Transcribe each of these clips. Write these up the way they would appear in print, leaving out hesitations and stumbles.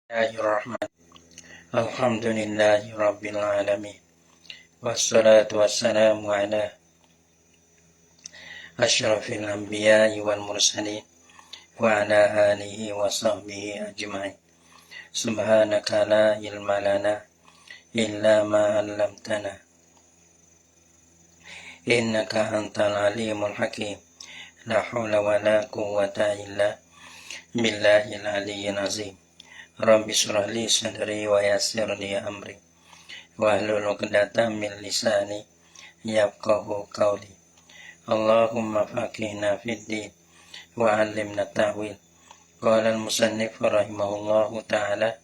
Bismillahirrahmanirrahim. Alhamdulillahi Rabbil Alamin. Wassalatu wassalamu ala asyrafil anbiya'i wal mursalin wa ala alihi wa sahbihi ajma'in. Subhanaka la ilma lana illa ma 'allamtana innaka antal alimul hakim. La haula wa la quwwata illa billahil aliyyil azim. Rabbi shrah li sadri wa yassir li amri wahlul 'uqdatam min lisani yafqahu qawli. Allahumma faqihna fid din wa 'allimna ta'wil. Qala al-musannif rahimahullahu ta'ala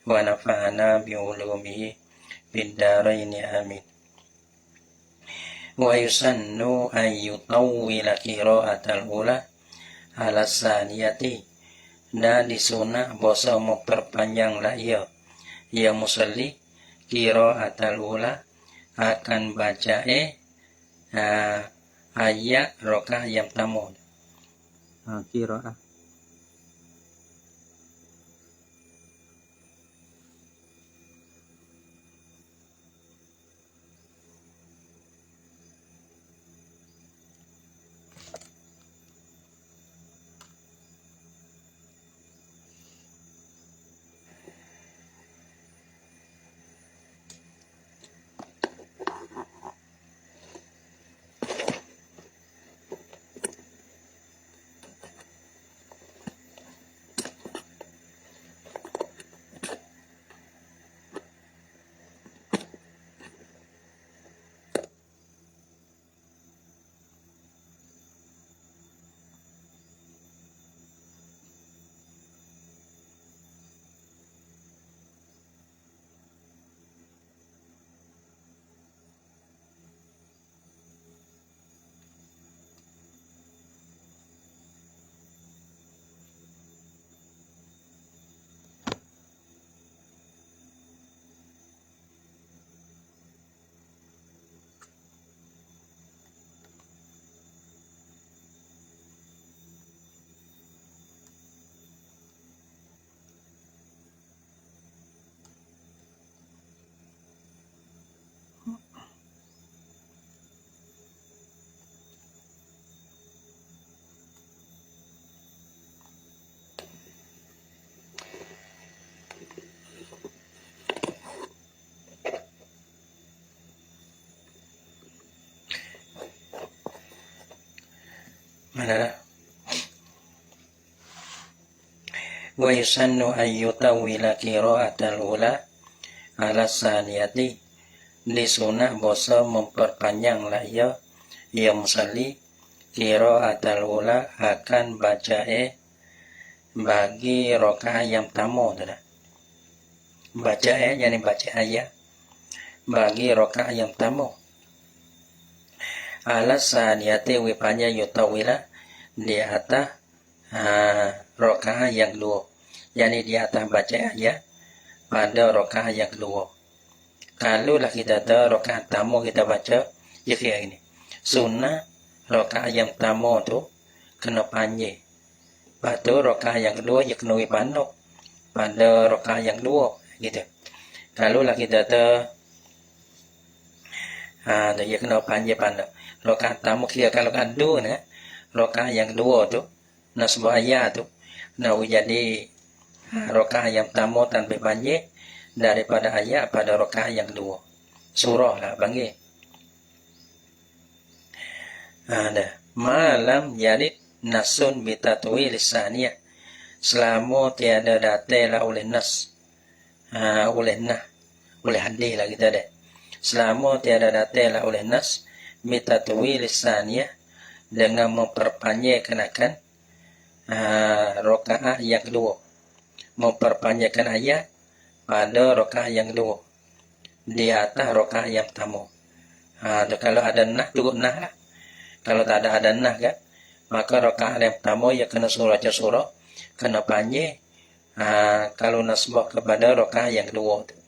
wa nafa'ana bi ulumihi fid dharain amin. Wa yusannu an yutawwila qira'atal ula ala saniyati, dan disunah bosa memperpanjanglah ia musalli qira'atal ula akan baca ayat rakaat yang pertama. Qira'ah mana? Wa yusannu an yutawwila qira'atal ula ala saniyati, disunah bosa memperpanjanglah ia musalli qira'atal ula akan baca bagi rakaat yang pertama. Baca jadi baca ayat bagi rakaat yang pertama. Ala saniyati wipanya yutawila, di atas rakaat yang kedua, yani di atas baca ayat pada rakaat yang kedua. Kalau lah kita tahu rakaat pertama kita baca kayak ini, sunnah rakaat yang pertama tu kena panjang, pada rakaat yang kedua kena wipandok pada rakaat yang kedua gitu. Kalau lah kita tahu dia kena panjang pandang. Rakaat pertama kira kalau kadu rakaat yang kedua tu nak sebuah ayat tu nak jadi rakaat yang pertama tanpa panjang daripada ayat pada rakaat yang kedua. Surah lah panggil. Malam jadi nasun bitatwi lisaniyah, selama tiada datailah oleh nas, oleh hadis lah kita deh. Selama tiada datailah oleh nas bitatwi lisaniyah, dengan memperpanjangkan rakaat yang kedua, memperpanjangkan ayat pada rakaat yang kedua di atas rakaat yang pertama. Kalau ada nah cukup nah lah. Kalau tak ada nah kan, maka rakaat yang pertama ya kena surah kena panjang. Kalau nasbah kepada rakaat yang kedua tu.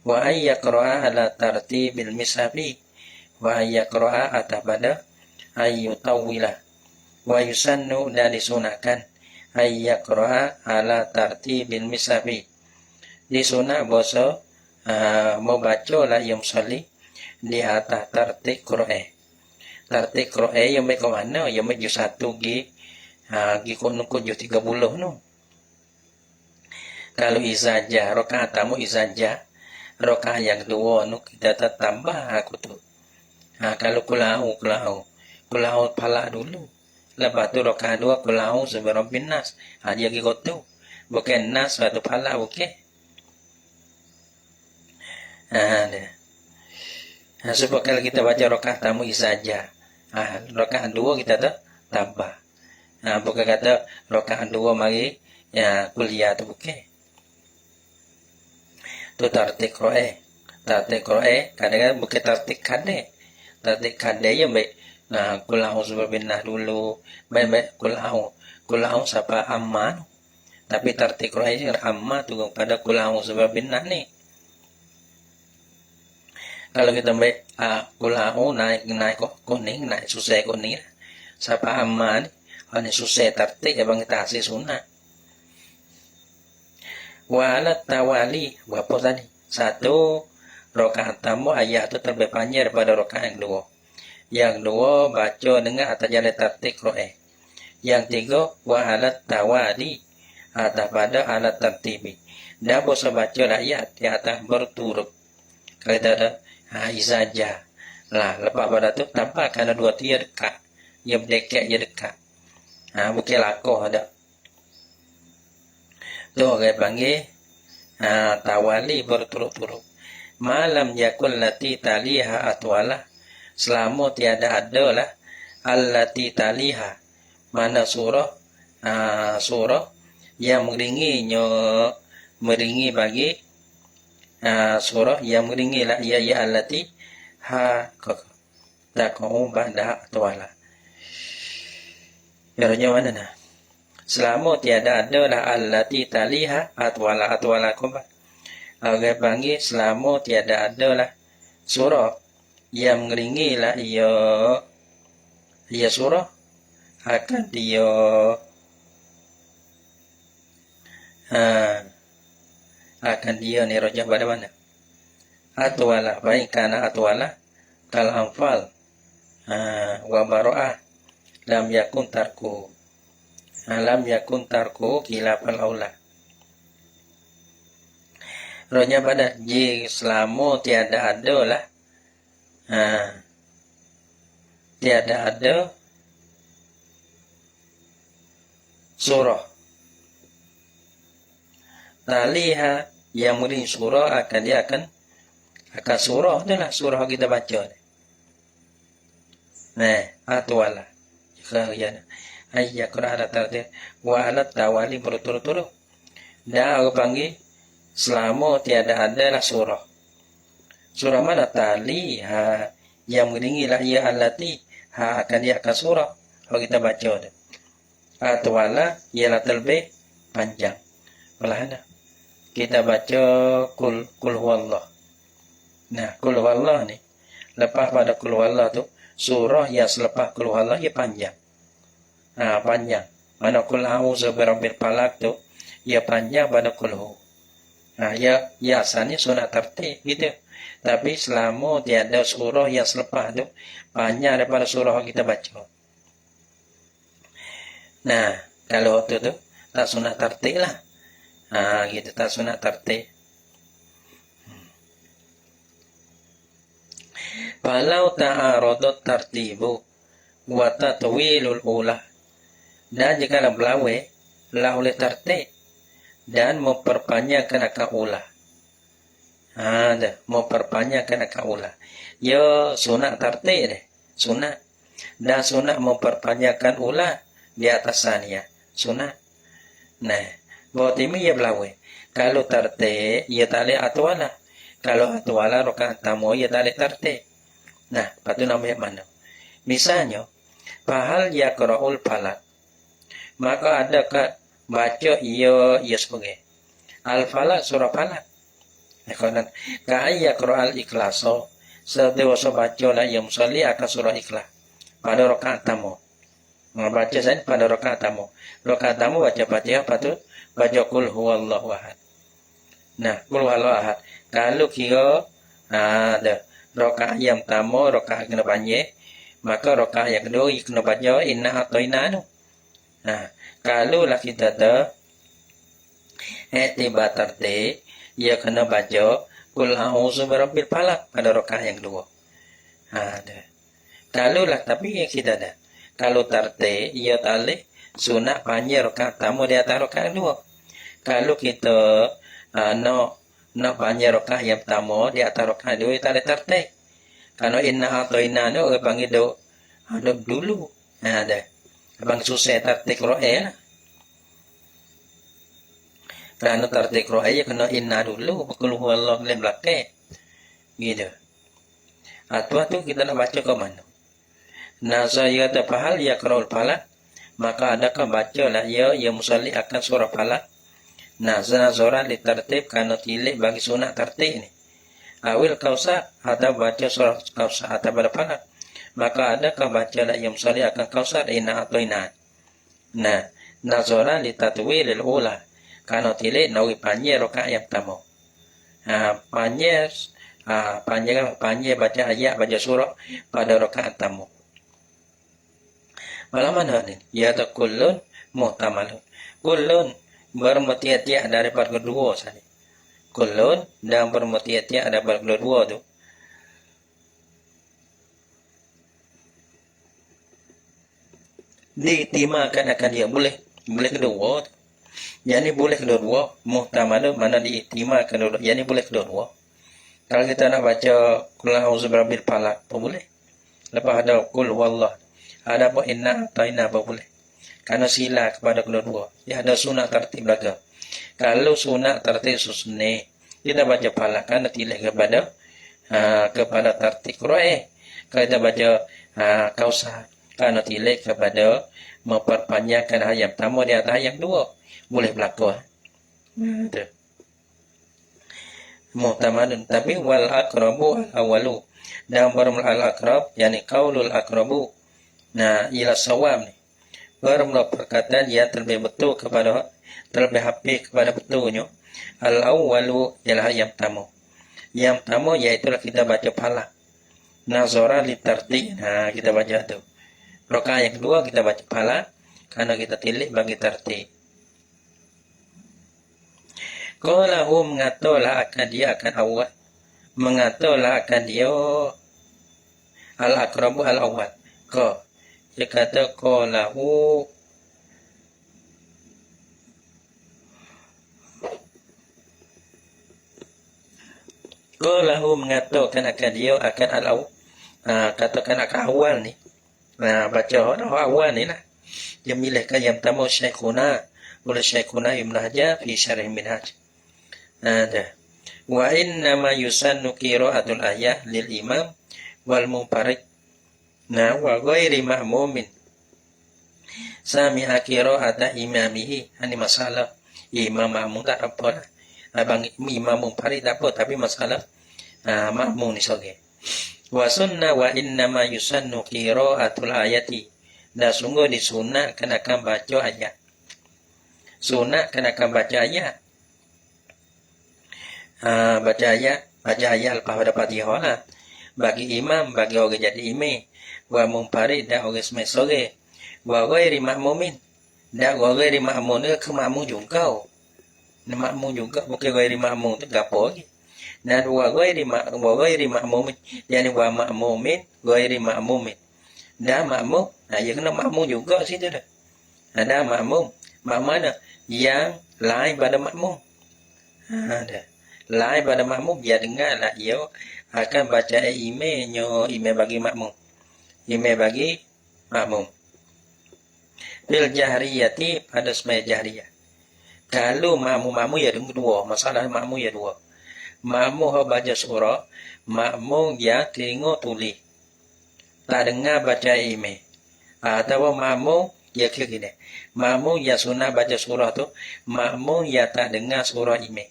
Wa ayyaqra'a ala tartibil mishafi, wa ayyaqra'a atabada ayyutawwila, wa yusannu, dan disunahkan ayyaqra'a ala tartibil mishafi, Di sunat boso mau baca lah yang musalli di atas tartik Qur'an. Tartik Qur'an yang baik ke mana? Yang baik juz 1 gi kunuk juz 30 no. Kalau izajah rakaat tamu izajah rakaat yang kedua nu kita tambah aku tu. Kalau kulau pala dulu. Lepas tu rakaat dua kulau seberabbin nas. Dia gi tu. Bukan nas satu pala okey. Sebab kalau kita baca rakaat tamu izajah. Rakaat dua kita tambah. Bukan kata rakaat dua mari ya kuliah tu okey. Tu tartik Qur'an. Tartik Qur'an kadang-kadang bukan tartik kade. Tartik kade yang baik. Kulau sebabinah dulu. Baik kulau siapa aman. Tapi tartik Qur'an yang amma tu pada kulau sebabinah ni. Kalau kita baik kulau naik kuning, naik susah kuning. Siapa aman. Ini susah tartik yang kita hasil sunnah. Walat tawali berapa tadi? Satu rakaat tamu ayat itu terlebih panjang daripada rakaat yang dua. Yang dua baca dengan atas jalan tartik Qur'an. Yang tiga walat tawali atas pada alat tertibi. Dah bosa baca ayat di atas berturut. Kalau kita ada izajah lah lepas pada tu tampak kerana dua tiga dekat. Yang dekat je dekat. Bukan lakoh ada. Tu orang panggil tawali berturut-turut. Malam yakul lati taliha atwala. Selama tiada adalah allati taliha. Mana surah yang meringi bagi surah yang meringi lah ya allati taqau ba'da atwala. Yaranya mana nah? Selama tiada ada lah allati taliha atwala kumbat. Orang panggil selama tiada ada lah surah yang mengeringi lah ia surah akan dia ni rojah pada mana? Atwala baik kana atwala kal anfal wa bara'ah lam yakun tarku khilafal aula. Rohnya pada jika selama tiada ada lah tiada ada surah taliha yang mering surah akan surah tu lah surah kita baca ni. Atwala ayat Quran ada wa alat tawali berturut-turut. Dah orang panggil selama tiada adalah surah. Surah mana tali yang meringi lah ia alati akan dia akan surah. Kalau kita baca tu. Atwala ialah terlebih panjang. Belahana. Kita baca kul huwallah. Kul huwallah ni lepas pada kul huwallah tu surah yang selepas kul huwallah ia panjang. Panjang. Mana kul a'udzu birabbil falaq tu ia panjang pada kul hu. Ya asalnya sunat tertib gitu. Tapi selama tiada surah yang selepas tu panjang daripada surah yang kita baca. Kalau tu tak sunat tertib lah. Gitu tak sunat tertib. Falau ta'aradat tartibu wa tatwilul ula. Dan jika berlawan lah oleh tertib dan memperpanjangkan akal ula. Memperpanjangkan akal ula. Ya sunat tertib deh. Sunat. Dan sunat memperpanjangkan ula di atas saniyah. Sunat. Bahawa timi ia berlawan. Kalau tertib, ia tak boleh atwala. Kalau atwala, rakaat tamu, ia tak boleh tertib. Lepas tu namanya mana? Misalnya, fahal yaqra'ul falaq. Maka adakah baca ia sebagai al-falaq surah falaq. Ka'ay yaqra'al ikhlaso. Sedewasa baca lah yang musalli akan surah ikhlas. Pada rakaat tamu. Baca saya pada rakaat tamu. Rakaat tamu baca Fatihah, lepas tu baca kul huwallahu ahad. Nah, qul huwallahu ahad. Kalau kira ada rakaat yang pertama rakaat kena panjang, maka rakaat yang kedua kena baca inna ataina tu. Nah, kalau lah kita ada i'tibar tertib, ia kena baca qul a'udzu birabbil falaq pada rakaat yang kedua. Ada. Kalau lah tapi yang kita ada. Kalau tertib, ia tak sunat panjang rakaat pertama di atas rakaat kedua. Kalau kita nak panjang rakaat yang pertama di atas rakaat kedua, tak ada tertib. Kalau inna ataina tu orang panggil duk dulu. Ada. Abang susah tertib Quran lah. Kerana tertib Quran ia kena inna dulu, qul huwallahu ahad belakang. Gitu. Atau kita nak baca ke mana? Nah, saya kata fahal ya qra'ul falaq, maka adakah baca lah ya musalli akan surah falaq. Nah, surah ditertib kerana tilik bagi sunat tertib ni. Awil kausar atau baca surah kausar atau pada falaq, maka adakah baca lah ya musalli akan kausar inna ataina. Nah, nazara litatwilil ula, kerana tilik nawi panjang rakaat yang pertama. Panjang baca ayat baca surah pada rakaat pertama. Malam mana ni? Ya tak kullun muhtamalun. Kullun bermutiat-tiat daripada kedua sahaja. Kullun dan bermutiat-tiat daripada kedua tu. Diiktimakan akan dia boleh kedua tu. Yang ni boleh kedua. Muhtamalun mana diiktimakan kedua. Yang ni boleh kedua. Kalau kita nak baca qul a'udzu birabbil falaq, apa boleh? Lepas ada qul huwallahu. Ada apa inna ataina apa boleh? Karena sila kepada kedua-dua. Ya ada sunat tertib belaka. Kalau sunat tertib susne, kita baca falaq kan tilik kepada tertib Quran. Kalau kita baca kausar kan tilik kepada memperpanjangkan ayat yang pertama di atas ayat yang kedua. Boleh berlaku. Muhtamadun, tapi wal aqrabu awalu. Dan baru al aqrab, yakni qaulul aqrabu. Nah, ialah sawab ni. Bermula perkataan yang terlebih betul terlebih hafif kepada betulnya. Al-awwalu ialah yang pertama. Yang pertama iaitulah kita baca falaq. Nazara li tartib. Nah, kita baca tu. Rakaat yang kedua kita baca falaq kerana kita tilik bagi tertib. Qalahu mengatalah akan dia akan awal. Mengatalah akan dia al-aqrabu al-awwal. Dia kata qalahu mengatakan akan dia akan al-awwal. Katakan akan awal ni. Baca awal ni lah. Dia milihkan yang pertama Syekhuna Ibn Hajar fi Syarih Minhaj. Wa inna ma yusannu qira'atul ayah lil imam wal munfarid. Nah, wa ghairi ma'mumin sami'a qira'ata imamihi. Ini masalah imam ma'mum tak apa lah. Abang imam munfarid tak apa, tapi masalah ma'mum ni soge. Wa sunna wa inna ma yusannu qira'atul ayati. Dan sungguh disunatkan akan baca ayat. Sunatkan akan baca ayat. Baca ayat lepas pada Fatihah lah. Bagi imam, bagi orang jadi imam. Wa munfarid dan orang semai sore. Wa ghairi ma'mumin. Dan wa ghairi ma'mum ni ke ma'mum juga. Ma'mum juga, bukan ghairi ma'mum tu gapo lagi. Dan wa ghairi ma'mumin. Yani wa ma'mumin, ghairi ma'mumin. Dan ma'mum, ia kena ma'mum juga situ dah. Ada ma'mum. Mana yang lain pada makmum. Ada. Lain pada makmum, dia dengarlah ia akan baca imamnya, imam bagi makmum. Imam bagi makmum. Bil jahriyati pada semai jahriyah. Kalau makmum ya dua, masalah makmum ya dua. Makmum baca surah, makmum dia tengok tulis. Tak dengar baca imam. Atau makmum ya kira gini. Makmum yang sunat baca surah tu, makmum yang tak dengar surah imam.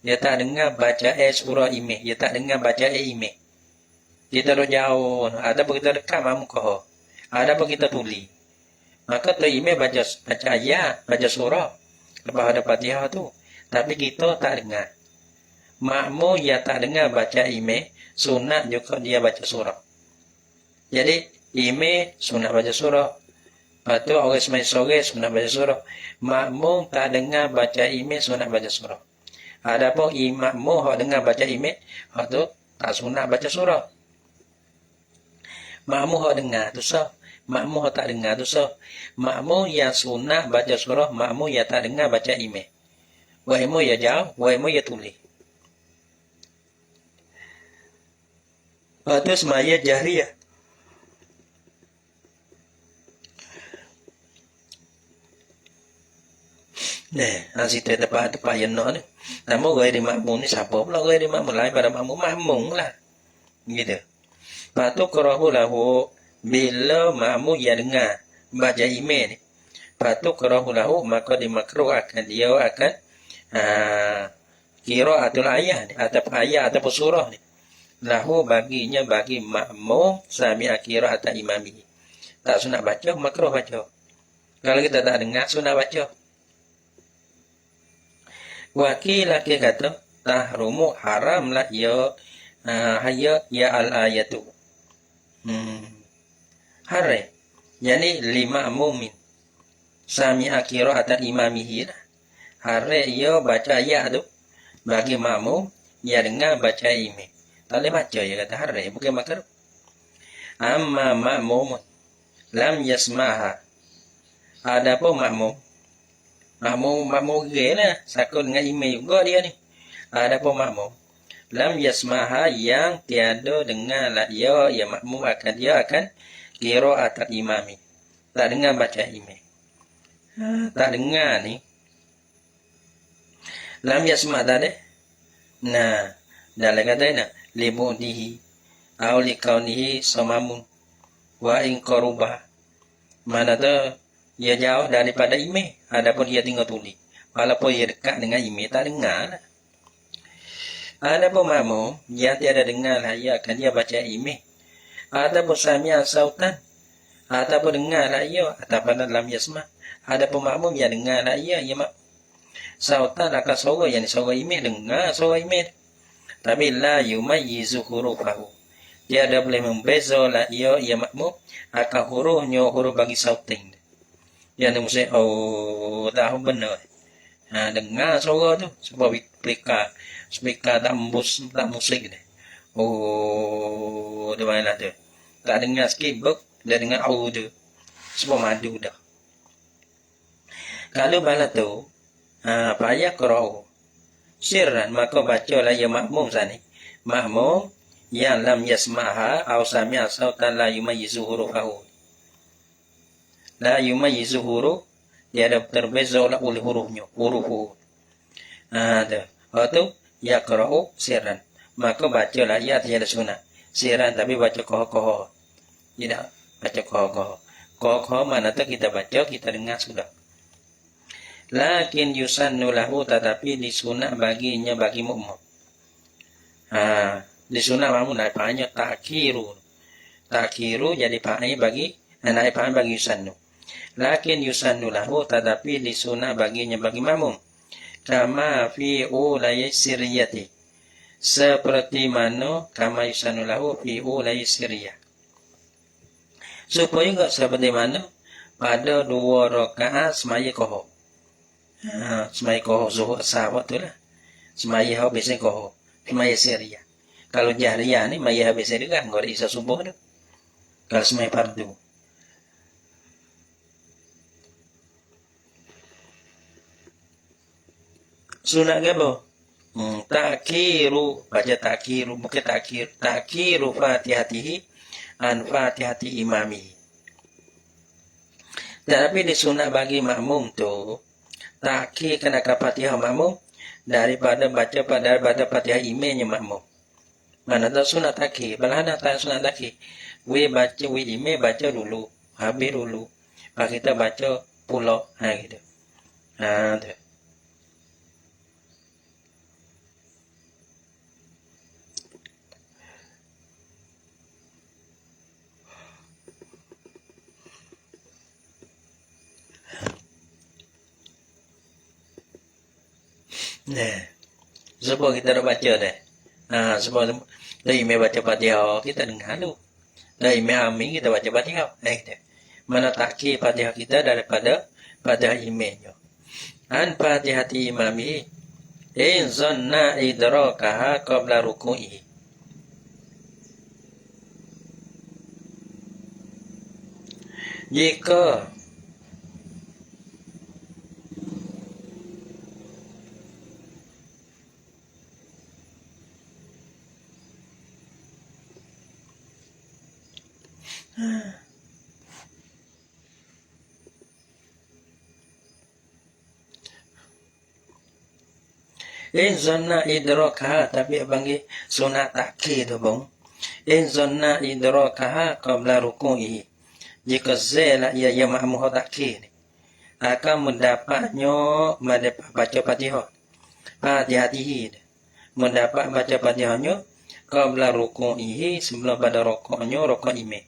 Dia tak dengar baca surah imam. Dia tak dengar baca imam. Kita dah jauh. Ada pun kita dekat makmum kau. Ada pun kita tulis. Maka tu imam baca ayat, baca surah. Lepas ada Fatihah tu. Tapi kita tak dengar. Makmum yang tak dengar baca imam, sunat juga dia baca surah. Jadi imam sunat baca surah. Lepas tu orang semai sore sunat baca surah. Makmum tak dengar baca imam sunat baca surah. Adapun makmum hak dengar baca imam, hak tu tak sunat baca surah. Makmum hak dengar tu sah. Makmum hak tak dengar tu sah. Makmum yang sunat baca surah, makmum yang tak dengar baca imam. Wahmu ya jauh, wahmu ya tulis. Lepas tu semaya jahriyah. Nah, situ tempat yang nak ni. Namun gaya di makmum ni siapa pula gaya di makmum lain pada makmum lah. Gitu. Lepas tu kerahu lahu bila makmum yang dengar baca imam ni. Lepas tu kerahu lahu maka dimakruh akan dia akan kira atul ayat ni ataupun ayat ataupun surah ni. Lahu baginya bagi makmum sami akira atau imami. Tak sunat baca, makruh baca. Kalau kita tak dengar, sunat baca. Wakil laki kata, tahrumu haram lah ya al-ayatu. Haram. Yani lima mumin. Sami akira atau imamihi lah. Haram ya baca ayat tu. Bagi makmum, ya dengar baca imam. Tak boleh baca, ya kata haram, bukan makruh. Amma makmum lam yasmaha. Adapun makmum gila lah, sakut dengan imam juga dia ni. Adapun makmum lam yasmaha yang tiada dengar lah ya makmum akan dia akan kira atau imami. Tak dengar baca imam. Tak dengar ni. Lam yasma tak ada. Nah, dalam kata ni libudihi au likaunihi samamun wa in qarubah. Mana tu ia jauh daripada imam, adapun dia tinggal tulis. Walaupun ia dekat dengan imam tak dengar lah. Adapun makmum dia tiada dengar lah ia akan dia baca imam. Adapun sami'a sautan ataupun dengar lah ia ataupun dalam yasma. Adapun makmum dia dengar lah ia makmum. Sautan akan suara yang suara imam dengar suara imam. Tapi la yumayyizu hurufahu. Dia ada boleh membeza lah ia makmum akan hurufnya huruf bagi sautin. Yang ni mesti tahu benar. Dengar suara tu sebab speaker tak musik ni. Di mana tu? Tak dengar sikit bek dia dengar tu. Sebab madu dah. Kalau bala tu payah qira'ah sirran maka bacalah ya makmum sani. Makmum yang lam yasmaha aw sami'a sautan la yumayyizu hurufahu. La yumayyizu huruf dia ada terbeza oleh hurufnya, huruf. Tu ya qira'ah sirran. Maka bacalah ya tiada sunat. Sirran tapi baca koh-koh. Tidak baca koh-koh. Koh-koh mana tu kita baca, kita dengar sudah. Lakin yusannu lahu tetapi disunat baginya bagi mukmin. Disunat makmum naik panjang takhiru. Takhiru jadi panjang bagi naik panjang bagi yusannu. Lakin yusannu lahu tetapi disunat baginya bagi makmum. Kama fi ulai siriyati. Seperti mana kama yusannu lahu fi ulai siriyah. Supaya juga seperti mana pada 2 rakaat semaya kohok. Semaya kohok zuhur sahabat tu lah. Semaya habisnya kohok. Semaya siriyah. Kalau jahriyah ni maya habisnya juga. Nggak ada isya subuh tu. Kalau semaya fardu. Sunat ke apa? Takhiru. Baca takhiru. Bukan takhir. Takhiru fatihatihi an fatihati imami. Tapi disunat bagi makmum tu takhir kena ke Fatihah makmum daripada baca Fatihah imamnya makmum. Mana tak sunat takhir, balana tak sunat takhir. We imam baca dulu, habis dulu. Pak kita baca pula gitu. Tu. Nah, sebab kita dah baca dah. Sebab dari email baca Fatihah kita dengar tu. Dari email amin kita baca Fatihah. Mana takkir Fatihah kita daripada Fatihah emailnya. An Fatihati imami in zanna idrakaha qabla ruku'i. Jika zona idrokaha tapi panggil sunat takkir tu bang. Zona idrokaha qabla ruku'i. Jika zela ia ma'muh takkir akan mendapatnya baca Fatihah. Fatihatihi mendapat baca Fatihahnya qabla ruku'ihi sebelum pada rokoknya rokok imam.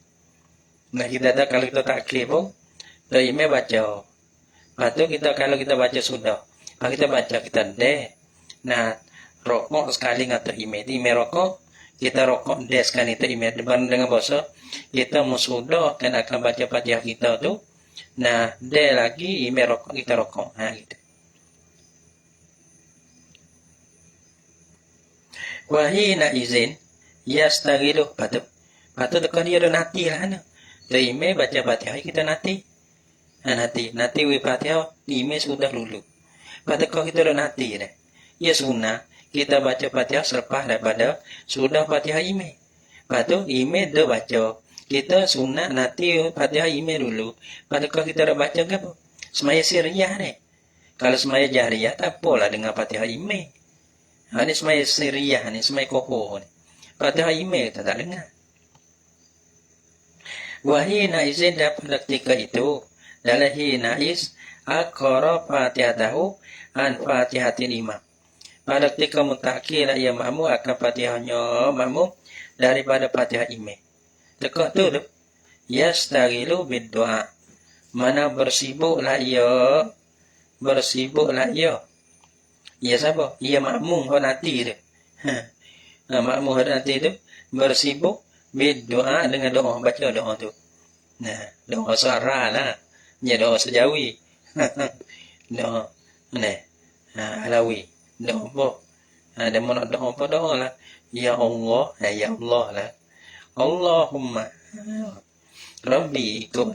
Nah kita tak kalau kita takkir pun dari imam baca. Lepas tu kita kalau kita baca sudah. Kalau kita baca kita deh. Nah, rokok sekali ngata imam. Imam rokok, kita rokok deh sekali itu imam. Depan dengan bahasa kita musudah kan akan baca Fatihah kita tu. Nah, deh lagi imam rokok kita rokok. Gitu. Wahina izin yastagilu patut tekan dia dah nanti lah na. Dari imam baca Fatihah kita nanti. Nanti we Fatihah imam sudah lulu. Patut kau kita dah nanti dah. Ya sunnah kita baca Fatihah selepas daripada sudah Fatihah imam. Patut imam dah baca. Kita sunnah nanti Fatihah imam dulu. Patut kau kita dah baca ke apa? Semaya siriyah ni. Kalau semaya jahriyah tak apalah dengan Fatihah imam. Ini semaya siriyah ni, semaya kokoh ni. Fatihah imam kita tak dengar. Wahina izin dapat ketika itu dalam hina is akhara Fatihatahu an Fatihatil imam. Pada ketika mutakhir ia makmum akan Fatihahnya makmum daripada Fatihah imam. Tekak tu yastagilu bid-du'a. Mana bersibuklah ia. Ia siapa? Ia makmum hon nanti tu. Makmum hon nanti tu bersibuk bid-du'a dengan doa, baca doa tu. Nah, doa suara lah. Ya doa sejawi. Doa alawi. Doa apa? Dia mau nak doa apa doa lah. Ya Allah lah. Allahumma Rabbi ikut.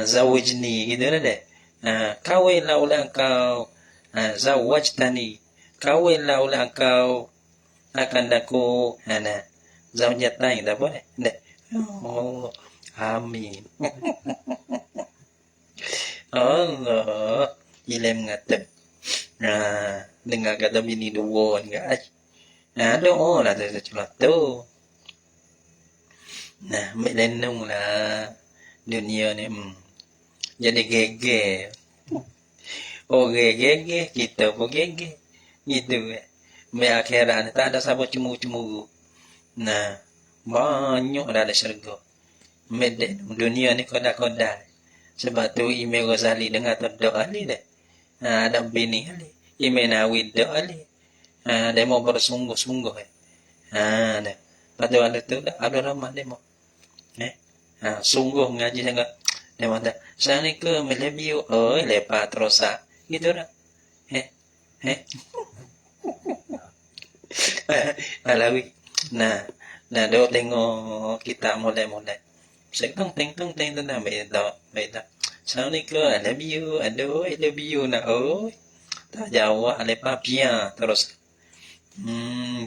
Zawijni gitu lah deh. Kawinlah oleh engkau. Zawajtani. Kawinlah oleh engkau. Akan daku. Zawjatain tak boleh. Oh, amin. Allah. Ilem ngata. Dengar kata bini dua ni guys. Doa lah tu. Nah, melenung lah dunia ni. Jadi geger. Oh geger, kita pun geger. Gitu akhirat tak ada siapa cemu-cemu. Nah, banyak dah ada syurga. Dunia ni kodak-kodak. Sebab tu Imam Ghazali dengar tu doa ni dah. Ada bini ali. Imam Nawawi doa ali. Dia mau bersungguh-sungguh. Dah. Pada waktu tu ada ramah dia mau. Sungguh ngaji sangat. Dia mau dah. Assalamualaikum, I love you. Oh, lepas terus gitu dah. Alawi. Nah, dia tengok kita mulai. Sekarang teng dah beda. Assalamualaikum, I love you. Aduh, I love you nak. Oh, tak jawab lepas pia terus.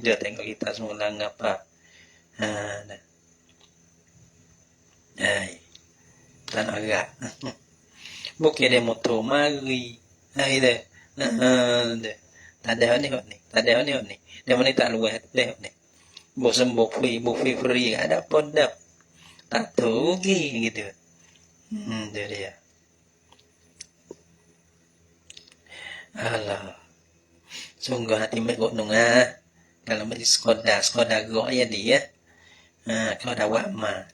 Dia tengok kita semula ngapa. Dah. Tak agak. Bukan dia motor mari. Dah. Tak ada ni. Dia mana tak luar dah ni. Bosan buffet free ada pun dah. Tak tahu gitu. Dia. Alah. Sungguh hati mek kok nunga. Kalau mesti Skoda go ya dia. Kau dah buat mah.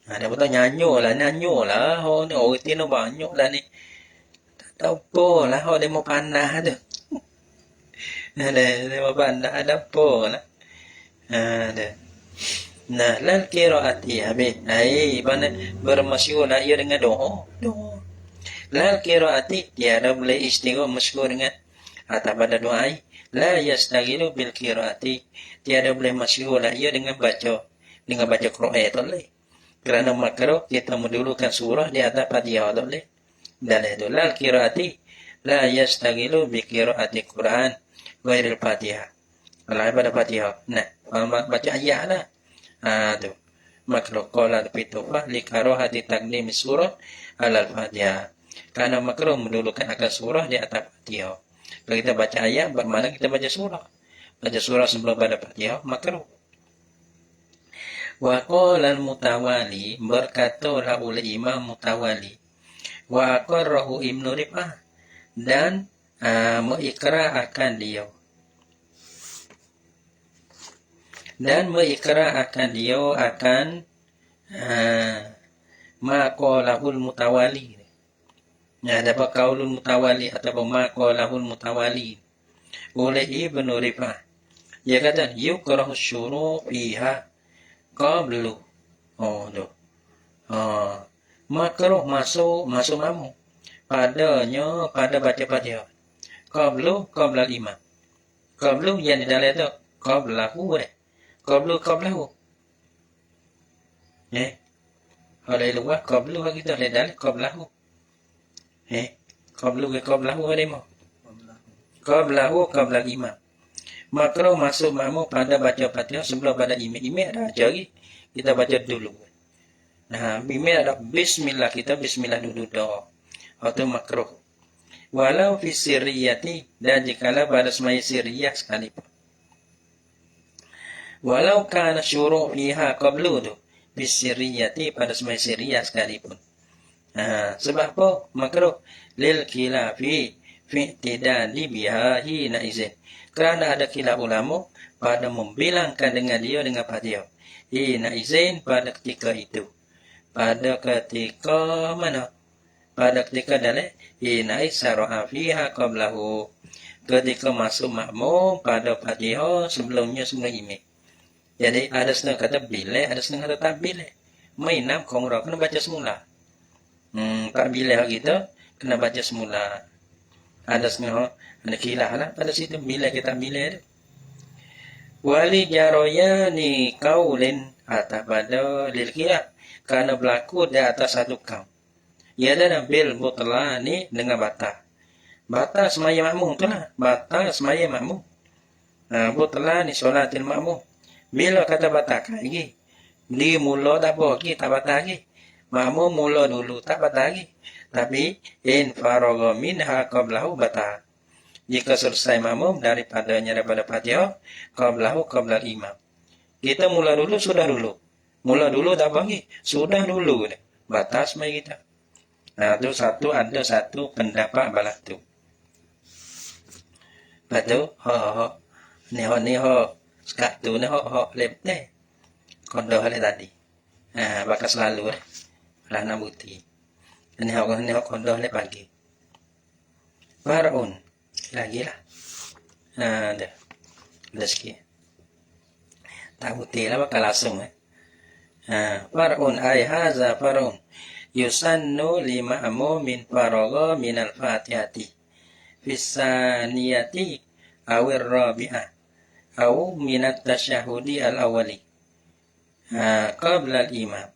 Ada betul nyanyo lah. Oh, ni orang tino banyak lah ni. Tahu lah, oh demo panah tu. Ada demo panah, ada apa lah. Ada. Nah, lal qiraati habis. Ai, mana bermasyhur lah ia dengan doa. Doa. Lal qiraati tiada boleh istighfar masyhur dengan atau pada doa. La yastaghilu bil qiraati. Tiada boleh masyhur lah ia dengan baca Quran tu leh. Kerana makruh kita mendulukan surah di atas Fatihah tu leh. Dan itu lal qiraati la yastaghilu bi qiraati Quran ghairil Fatihah. Kalau pada Fatihah. Nah, baca ayat lah. Tu. Makruh qala pitufah li karahati taqdim surah alal Fatihah. Karena makruh mendulukan akan surah di atas Fatihah. Kalau kita baca ayat bermakna kita baca surah. Baca surah sebelum pada Fatihah makruh. Wa qala al-Mutawali berkatalah oleh Imam Mutawali wa aqarrahu Ibnu Rif'ah dan mengikrarkan dia. Dan mengikrarkan dia akan maqalahul Mutawali. Ya, dapat qaulul Mutawali atau maqalahul Mutawali oleh Ibnu Rif'ah. Dia kata yukrahu syuru' fiha qablu. Oh, tu. Makruh masuk mamu padanya pada baca Fatihah. Qabla imam. Qablu yang di dalam tu qablahu. Qablahu. Oleh luar qablu kita di dalam qablahu. Qablahu ada mau. Qabla imam. Makruh masuk makmum pada baca Fatihah sebelum pada imam. Imam ada aja lagi. Kita baca dulu. Nah, imam ada bismillah, kita bismillah dulu doa. Itu makruh. Walau fi sirriyati, dan jikalau pada semai sirriyah sekalipun. Walau kana syuru' fiha qablu tu. Fi sirriyati pada semai sirriyah sekalipun. Sebab apa? Makruh lil khilafi fi i'tidali biha hina izin. Kerana ada khilaf ulama pada membilangkan dengan dia dengan Fatihah. Hina izin pada ketika itu. Pada ketika mana? Pada ketika dalam hina isara'a fiha qablahu. Ketika masuk makmum pada Fatihah sebelum imam. Jadi ada setengah kata bila, ada setengah kata tak bila. Mainam kongra kena baca semula. Tak bila kita kena baca semula. Ada setengah ada khilaf lah pada situ bila kita bila tu. Wali jaroyani qaulin atas pada lil khilaf karena berlaku di atas satu kaum. Ia ada bil butlani dengan batal. Batal semaya makmum tu lah. Batal semaya makmum. Butlani solatil makmum. Bila kata batal lagi. Dia mula tak apa lagi, tak batal lagi. Makmum mula dulu tak batal lagi. Tapi in faragha minha qablahu batal. Jika selesai makmum daripada Fatihah qablahu qabla imam. Kita mula dulu sudah dulu. Mula dulu tak apa lagi. Sudah dulu. Batas mai kita. Nah, tu ada satu pendapat balas tu. Betul? Ni sekat tu ni lep ni. Kondoh le tadi. Bakal selalu lah nak bukti. Ni kondoh le pagi. Farun. Lagi lah. Ada. Ada sikit. Tak bukti lah bakal langsung. Farun ay haza farun. Yusannu lima'mumin faragha minal fatihati. Fisaniyati awir rabi'ah. Aw minat tasyahudi al-awwali. Qabla al-imam.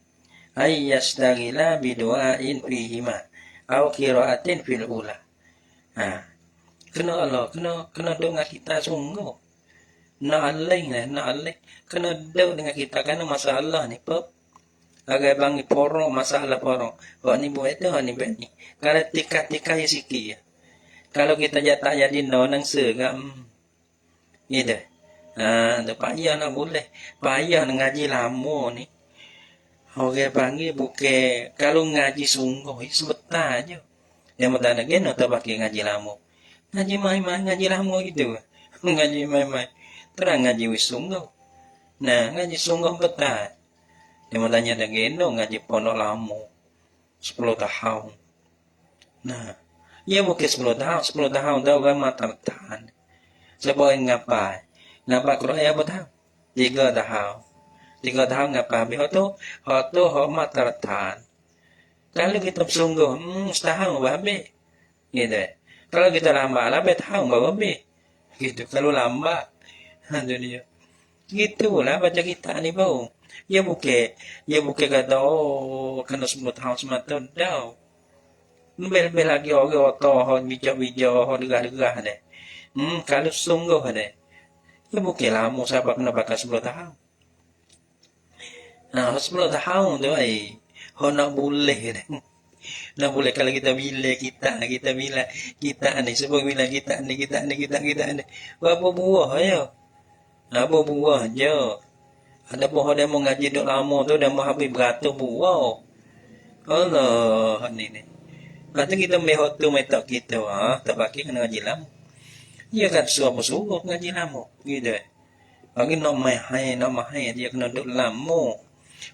Ay yastaghila bidu'ain fihima. Aw qira'atin fil ula. Kena Allah, kena doa kita sungguh. Nak alih. Kena doa dengan kita kerana masalah ni pop. Agai bangi porong masalah porong. Ni buat tu, ni buat ni. Kalau tika sikit. Kalau kita jatah jadi nang segam. Gitu. Payah nak boleh. Payah nak ngaji lama ni. Orang panggil bukan kalau ngaji sungguh sebentar aja. Yang mudah nak kena tak pakai ngaji lama. Ngaji mai-mai ngaji lama gitu. Ngaji mai-mai. Terang ngaji sungguh. Nah, ngaji sungguh betul. Dia tanya dengan ngaji pondok lama 10 tahun. Nah, Ya mungkin 10 tahun tahu kan tertahan. Sebab ngapai. Ngapai Quran ya betul. 3 tahun ngapai. Biar tu hormat tertahan. Kalau kita sungguh, setahun habis. Gitu. Kalau kita lambat, tahun baru habis. Gitu. Kalau lambat, itu dia. Gitulah baca kita ni bau. Ya bukan kata kena 10 tahun semata dah. Lebih lagi orang orang bijak-bijak, orang degah-degah ni. Kalau sungguh ni. Ya bukan lama siapa kena pakai 10 tahun. Nah, 10 tahun tu nak boleh ni. Nak boleh kalau kita bila kita ni sebab bila kita ni. Berapa buah ya? Apa buah je. Ada buah dia mau ngaji duk lama tu dah mau habis beratus buah. Allah ni. Lepas tu kita melihat tu metak kita, tak pakai kena ngaji lama. Dia kan suruh ngaji lama. Gitu. Bagi nak mahal dia kena duduk lama.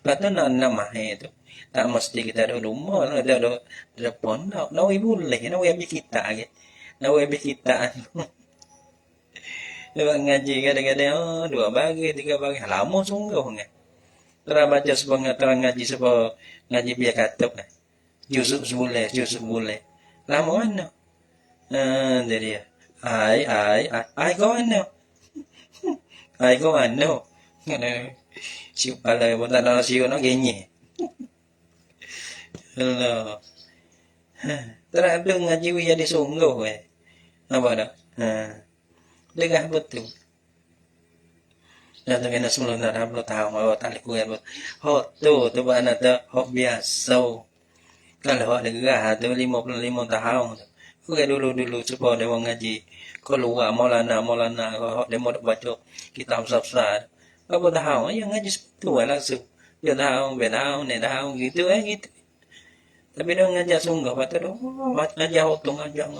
Lepas tu nak mahal tu. Tak mesti kita duduk rumah, ada depan. Nak boleh, nak habis kita ke. Nak habis kita. Lepas ngaji kadang-kadang 2 bagi, 3 bagi. Lama sungguh kan. Terang baca sebab terang ngaji sebab ngaji biar katuk kan. Yusuf boleh. Lama mana? Jadi ai kau mana? Ai kau mana? Siu pala pun tak nak siu nak genye. Allah. Terang tu ngaji biar disungguh Apa dah? Degah betul. Dah tu kena 10 tahun awak tak boleh kuat. Tu mana tu biasa. Kalau degah tu 55 tahun. Bukan dulu sebab dia orang ngaji. Keluar Maulana dia mau baca kitab sab-sab. Apa tahun yang ngaji tu langsung. Dia tahun gitu gitu. Tapi dia ngajar sungguh patut ngajar hotung ngajar.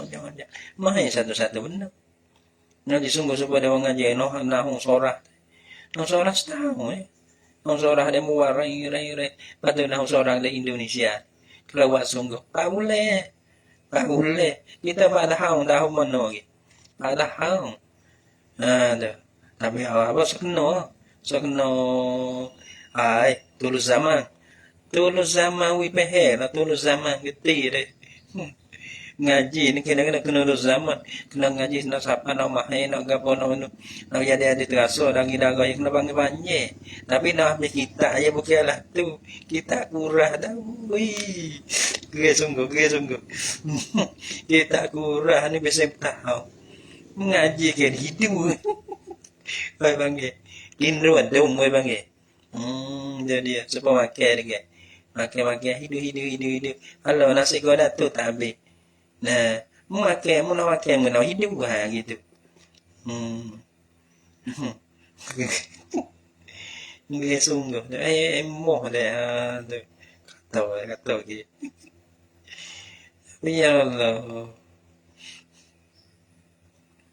Mahal satu-satu benar. Ngaji sungguh supaya dia orang ngaji nahung sorah. Nahung sorah setahun Nahung sorah dia muwarai. Patut nahung sorah di Indonesia. Kelawat sungguh. Tak boleh. Kita tahun mana lagi. Tahun. Tapi apa sekena. Tulus zaman wipehe lah. Tulus zaman geti deh. Ngaji ni kena lulus zaman. Kena ngaji nak sapa nak mahai nak gapo nak jadi terasa dan kita gaya kena panggil. Tapi nak ambil kita aja bukanlah tu. Kita kurang dah. Wih. Sungguh. Kita kurang ni bisa tahu. Ngaji ke hidup. Baik panggil. Kinruan tu moi panggil. Jadi sebab makan dia. Makan hidup. Kalau nasi kau dah tu tak habis. Nah, makan hidup gitu. Nggak sungguh. Emoh dah tu. Kata gitu. Ya Allah.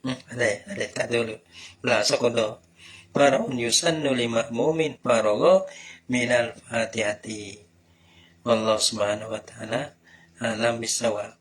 Ada tak dulu. Lah sekolah. Fara'un yusannu lima mu'min faragha minal fatihati. Allah subhanahu wa ta'ala alam bisawab.